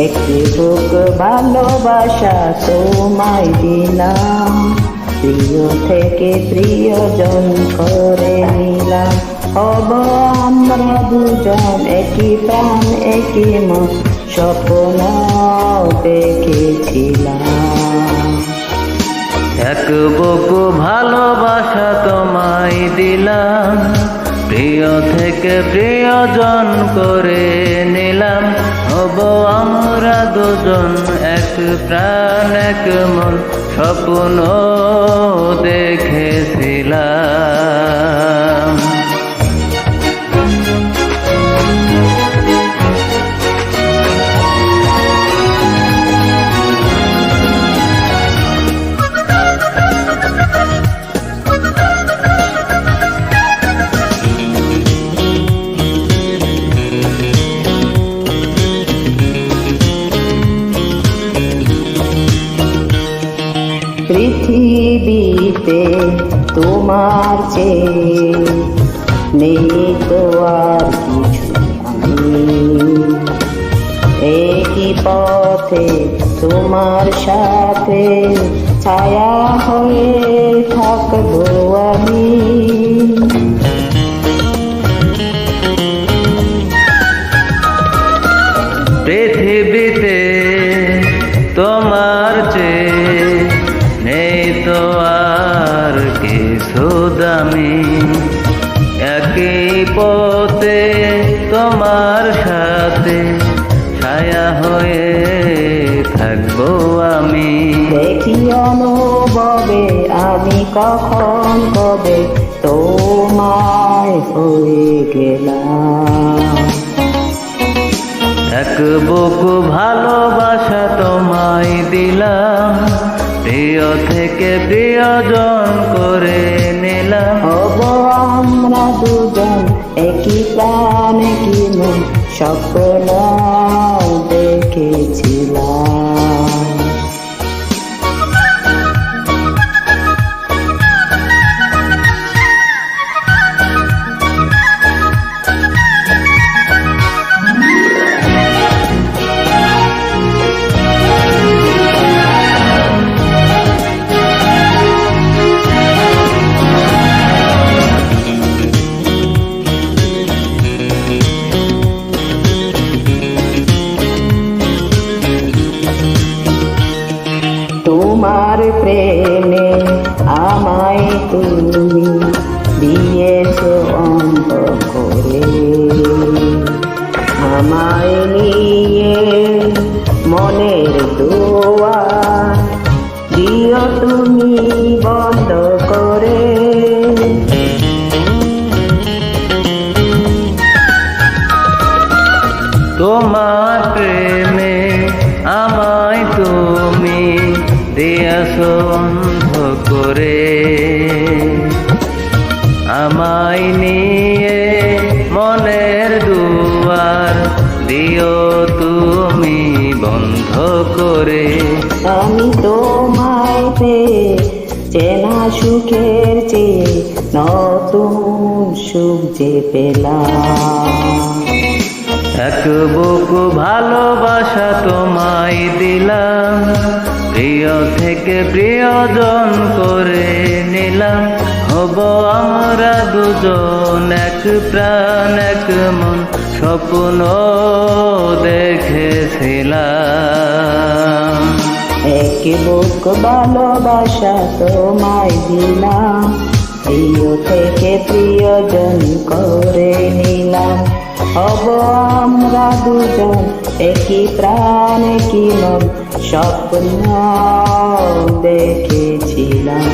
একটি বুক ভালোবাসা তোমায় দিলাম, প্রিয় থেকে প্রিয়জন করে নিলাম। হব আমরা দুজন একই প্রাণ একই মন, স্বপ্ন দেখেছিলাম। এক বুক ভালোবাসা তোমায় দিলাম, প্রিয় থেকে প্রিয়জন করে নিলাম। হব আমরা দুজন এক প্রাণ এক মন, স্বপ্ন দেখেছিলাম। পৃথিবীতে তোমার চেয়ে নেই তো আর কিছু, আমি একই পথে তোমার সাথে ছায়া হয়ে থাকবো আমি। পৃথিবীতে তোমার চেয়ে নেই তো আর কিছু দামি, একই পথে তোমার সাথে ছায়া হয়ে থাকবো আমি। দেখি অনুভবে আমি কখন কবে তোমায় হয়ে গেলাম। এক বুক ভালোবাসা তোমায় দিলাম, প্রিয় থেকে প্রিয়জন করে নিলাম। হব আমরা দুজন একই প্রাণ একই মন, স্বপ্ন দেখেছিলাম। তোমার প্রেমে আমায় তুমি দিয়েছো অন্ধ করে, আমায় নিয়ে মনের দুয়ার দিও তুমি বন্ধ করে। তোমার প্রেমে আমায় তুমি দিয়েছো অন্ধ করে, আমায় নিয়ে মনের দুয়ার দিও তুমি বন্ধ করে। আমি তোমায় পেয়ে চেনা সুখের চেয়ে নতুন সুখ যে পেলাম। এক বুক ভালোবাসা তোমায় দিলাম, প্রিয় থেকে প্রিয়জন করে নিলাম। হব আমরা দুজন এক প্রাণ এক মন, স্বপ্ন দেখেছিলাম। এক বুক ভালোবাসা তোমায় দিলাম, প্রিয় থেকে প্রিয়জন করে নিলাম। হব আমরা দুজন একই প্রাণ একই মন, স্বপ্ন দেখেছিলাম।